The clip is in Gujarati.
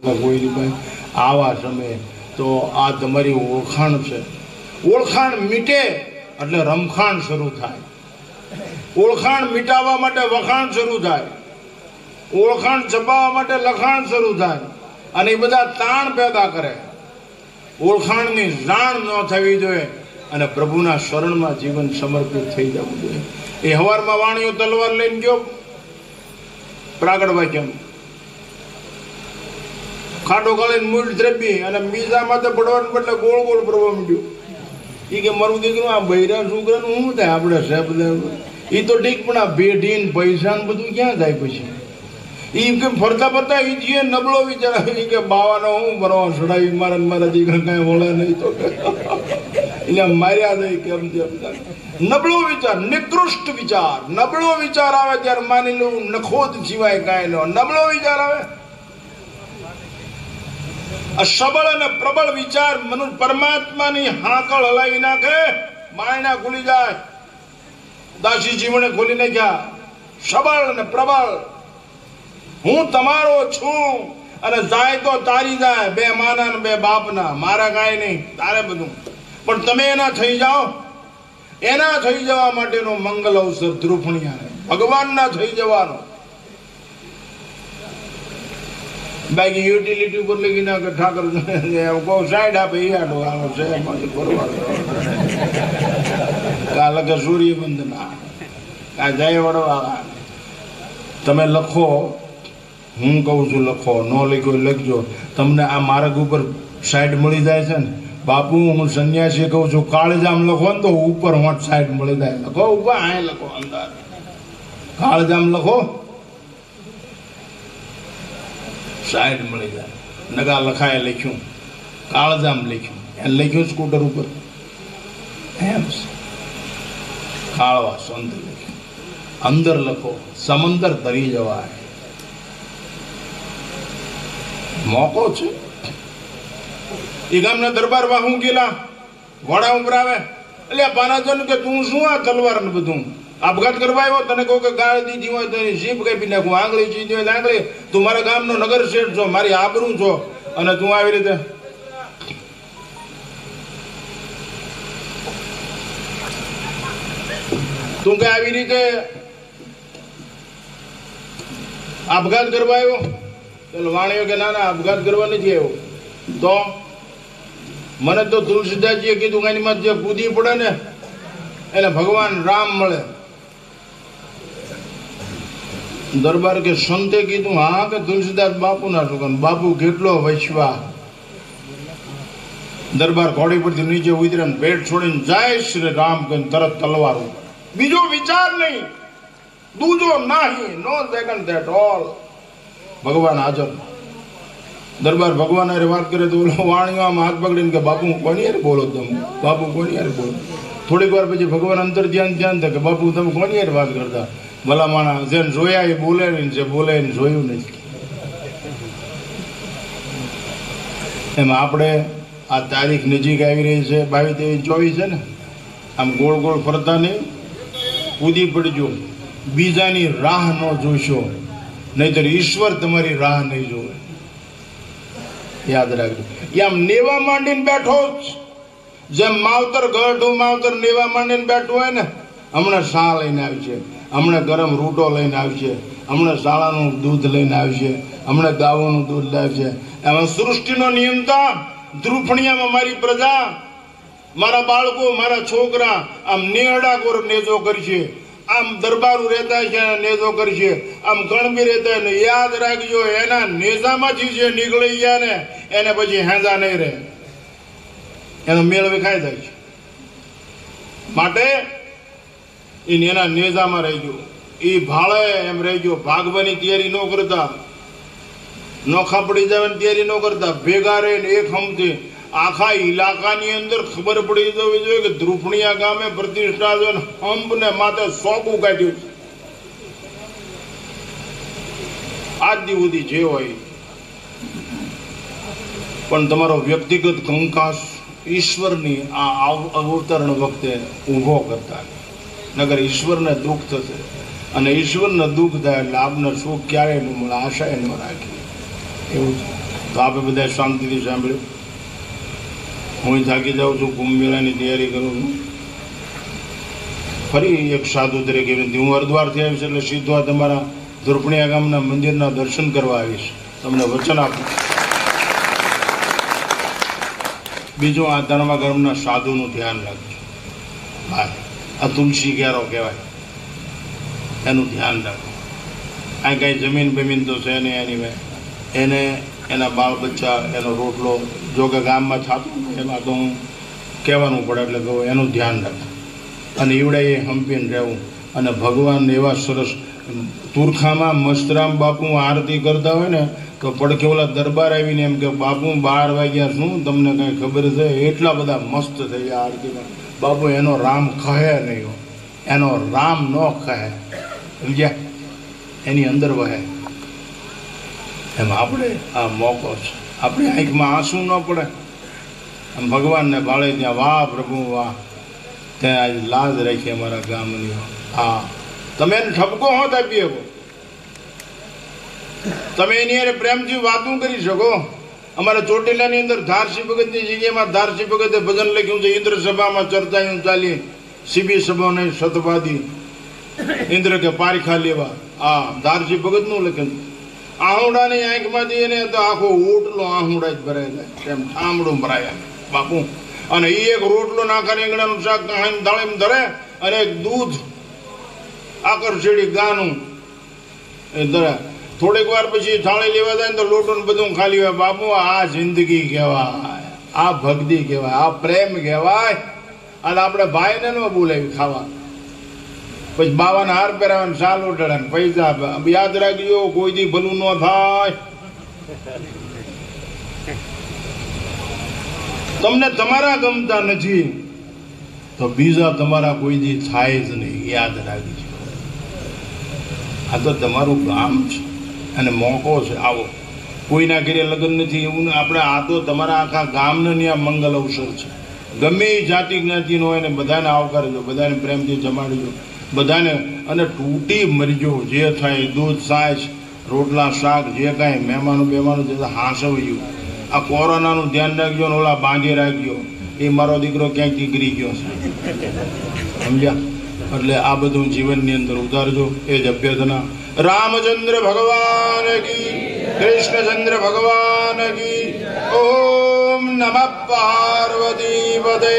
ગોહિલભાઈ આવા સમયે તો આ તમારી ઓળખાણ છે. ઓળખાણ મીટે એટલે રમખાણ શરૂ થાય. ઓળખાણ મિટાવવા માટે વખાણ શરૂ થાય. ઓળખાણ છપાવવા માટે લખાણ શરૂ થાય. અને એ બધા તાણ પેદા કરે. ઓળખાણની જાણ ન થવી જોઈએ અને પ્રભુના શરણમાં જીવન સમર્પિત થઈ જવું જોઈએ. એ હવારમાં વાણીઓ તલવાર લઈને ગયો પ્રાગડ વાક્યમ ખાટો ગાળીને મૂળ દ્રબી અને બીજા માથે પડવાનું બદલે ગોળ ગોળ પડવા માંડ્યું. એ કે મારું દીકરું આ બૈરા છોકરાનું શું થાય આપણે સાહેબ? એ તો ઠીક પણ આ ભેઢી ને પૈસા ને બધું ક્યાં જાય પછી? એ કે ફરતા ફરતા એ જે નબળો વિચાર આવે કે બાવાનો હું ભરવા ચડાવી મારા દીકરા કઈ વળે નહીં તો એટલે માર્યા જાય કેમ તેમ. નબળો વિચાર, નિકૃષ્ટ વિચાર, નબળો વિચાર આવે ત્યારે માની લઉં નખોદ સિવાય કાંઈ નો નબળો વિચાર આવે. આ સબળ અને પ્રબળ વિચાર મનુષ્ય પરમાત્માની હાકળ હલાવી નાખે, માયના ખુલી જાય. દાસી જીવને ખોલી નાખ્યા. સબળ અને પ્રબળ હું તમારો છું અને જાય તો તારી જાય, બે માના ને બે બાપના, મારા કાંઈ નહીં, તારે બધું. પણ તમે એના થઈ જાઓ. એના થઈ જવા માટેનો મંગલ અવસર ધ્રુપણિયા ભગવાનના થઈ જવાનો. બાકી યુટિલિટી ઉપર લખી નાખે ઠાકર સાઈડ આપે એ આડો આવે છે કાલે કે સૂર્ય વંદના કા જય વડવા. તમે લખો, હું કહું છું લખો, ન લખ્યો લખજો. તમને આ માર્ગ ઉપર સાઈડ મળી જાય છે ને બાપુ, હું સંન્યાસી કહું છું કાળજામ લખો ને તો ઉપર હોટ સાઈડ મળી જાય. લખો ઉપર આ લખો અંદર કાળજામ લખો સાઈડ મળી જાય. નગા લખાય લખ્યું કાળજામ લખ્યું એને લખ્યું સ્કૂટર ઉપર એમ કાળવા સંત લખ્યું અંદર લખો સમંદર તરી જવાય. મોકો છે. એ ગામના દરબારમાં હું ગયેલા ઘોડા ઉપર આવે એટલે પાનાજન કે તું શું આ તલવાર ને બધું આપઘાત કરવા આવ્યો? તને કહું કે ગાળ દીધી હોય તો એની જીભ કાપી નાખું, આંગળી ચીધી હોય આંગળી. તું મારા ગામનો નગર શેઠ છો, મારી આબરૂ છો અને તું આવી રીતે તું કે આવી રીતે આપઘાત કરવા આવ્યો? પેલો વાણિયો કે ના ના આપઘાત કરવા નથી આવ્યો. તો મને તો તુલસીદાસજીએ કીધું કે એની માં જે કૂદી પડે ને એને ભગવાન રામ મળે. દરબાર કે સંતે કીધું હા કે તુલસીદાસ બાપુ ના છોકરા. બાપુ કેટલો વૈશ્વા. દરબાર ઘોડી પરથી નીચે ઉતરે ને પેટ છોડીને જય શ્રી રામ કહીને તરત તલવાર ઉપર. બીજો વિચાર નહીં, દૂજો નહીં, નો સેકન્ડ ધેટ ઓલ. ભગવાન હાજર. દરબાર ભગવાન હારે વાત કરે તો વાણીમાં હાથ પકડીને કે બાપુ કોની યાર બોલો તમે? બાપુ કોની યાર બોલો? થોડીક વાર પછી ભગવાન અંતર ધ્યાન થાય કે બાપુ તમે કોની યાર વાત કરતા? ભલા માણસ જેને જોયા એ બોલે નહીં, જે બોલે એને જોયું નહીં. એમાં આપણે આ તારીખ નજીક આવી રહી છે 22-23-24 છે ને, આમ ગોળ ગોળ ફરતા નહીં, કૂદી પડજો. બીજાની રાહ ન જોશો નહીતર ઈશ્વર તમારી રાહ નહીં જોવે. યાદ રાખજો. એ આમ નેવા માંડીને બેઠો જ જેમ માવતર ગઢું માવતર નેવા માંડીને બેઠું હોય ને, હમણાં શા લઈને આવશે, હમણાં ગરમ રૂટો લઈને આવશે, હમણાં શાળાનું દૂધ લઈને આવશે, હમણાં ગાવાનું દૂધ લાવશે. એમાં સૃષ્ટિનો નિયંતા ધ્રુપણિયામાં મારી પ્રજા, મારા બાળકો, મારા છોકરા આમ નેહડા કોર નેજો કરશે. આમ દરબારું રહેતા છે નેજો કરશે, આમ ગણબી રહેતા ને. યાદ રાખજો એના નેજામાંથી જે નીકળી ગયા ને એને પછી હેંજા નહીં રહે, એનો મેળ વિખાઈ જાય છે. માટે એના નેજામાં રહેજો. એ ભાળે એમ રહેજો. ભાગવાની તૈયારી ન કરતા, નોખા પડી જવાની તૈયારી ન કરતા. ભેગા રહીને એક હમથી આખા ઇલાકાની અંદર ખબર પડી જવી જોઈએ કે ધ્રુપણિયા ગામે પ્રતિષ્ઠા છે, હંપ ને માથે સોપું કાઢ્યું છે. આજ દી સુધી જે હોય પણ તમારો વ્યક્તિગત કંકાસ ઈશ્વરની આ અવતરણ વખતે ઊભો કરતા, નગર ઈશ્વરને દુઃખ થશે અને ઈશ્વરને દુઃખ થાય એટલે આપને સુખ ક્યારેય ન મળે, આશા ન રાખી. એવું છે. તો આપણે બધા શાંતિથી સાંભળ્યું. હું થાકી જાઉં છું, કુંભ મેળાની તૈયારી કરું છું. ફરી એક સાધુ તરીકે વિનંતી, હું હરિદ્વારથી આવીશ એટલે સીધો આ તમારા ધુરપણીયા ગામના મંદિરના દર્શન કરવા આવીશ. તમને વચન આપું. બીજું, આ ધર્મા ગર્ભના સાધુનું ધ્યાન રાખજો. હા, આ તુલસી ક્યારો કહેવાય, એનું ધ્યાન રાખો. આ કાંઈ જમીન બમીન તો છે નહીં એની મેં, એને એના બાળ બચ્ચા, એનો રોટલો જો કે ગામમાં થતું એમાં તો હું કહેવાનું પડે એટલે કહું એનું ધ્યાન રાખો. અને ઈવડે હંપીને રહેવું. અને ભગવાન એવા સરસ તુરખામાં મસ્તરામ બાપુ આરતી કરતા હોય ને તો પડખે ઓલા દરબાર આવીને એમ કે બાપુ 12 વાગ્યા શું તમને કાંઈ ખબર છે? એટલા બધા મસ્ત થઈ ગયા આરતીમાં. બાપુ એનો રામ કહે નહીં હો, એનો રામ ન કહે, સમજ્યા? એની અંદર વહે. એમ આપણે આ મોકો છે, આપણી આંખમાં આંસુ ન પડે. આમ ભગવાનને ભાળે ત્યાં વાહ પ્રભુ વાહ, ત્યાં આજે લાજ રાખી અમારા ગામની. હા, તમે એને ઠપકો હોત આપી શકો, તમે એની અરે પ્રેમથી વાતું કરી શકો. અમારા ચોટીલાની અંદર ધારસી ભગતની જગ્યામાં ધારસી ભગતે ભજન લખ્યું છે, ઇન્દ્ર સભામાં ચર્ચાયું ચાલી, સીબી સભાને સતવાદી ઇન્દ્ર કે પારખા લેવા. આ ધારસી ભગતનું લખ્યું. આહુડાની આંખમાંથી એને તો આખો ઓટલો આહુડા જ ભરાય જાય, એમ ઠામડું ભરાય બાપુ. અને એ એક રોટલો નાખા રીંગણાનું શાક દાળીમ ધરે અને એક દૂધ આકર્ષેડી ગાનું એ ધરે. થોડીક વાર પછી થાળી લેવા જાય ને તો લોટું બધું ખાલી હોય. બાપુ આ જિંદગી કહેવાય, આ ભક્તિ કહેવાય, આ પ્રેમ કહેવાય. અને આપણે ભાઈને ન બોલાવી ખાવા, પછી બાવાના હાર પહેરાવાને સાલ ઉડાડે પૈસા આપે. યાદ રાખજો, કોઈ દી ભલું ન થાય. તમને તમારા ગમતા નથી તો બીજા તમારા કોઈ દી થાય જ નહીં, યાદ રાખજો. આ તો તમારું ગામ છે અને મોકો છે. આવો, કોઈના ઘરે લગ્ન નથી એવું આપણે, આ તો તમારા આખા ગામને ત્યાં મંગલ અવસર છે. ગમે એ જાતિ જ્ઞાતિનો હોય ને બધાને આવકારજો, બધાને પ્રેમથી જમાડજો બધાને. અને તૂટી મરજો, જે થાય દૂધ છાશ રોટલા શાક જે કાંઈ મહેમાનો જે હાંસવજો. આ કોરોનાનું ધ્યાન રાખજો ને ઓલા બાંધી રાખજો. એ મારો દીકરો ક્યાંક નીકળી ગયો છે, સમજ્યા? એટલે આ બધું જીવનની અંદર ઉતારજો, એ જ અભ્યર્થના. રામચંદ્ર ભગવાન કી, કૃષ્ણચંદ્ર ભગવાન કી. ઓમ નમઃ પાર્વતી પદે.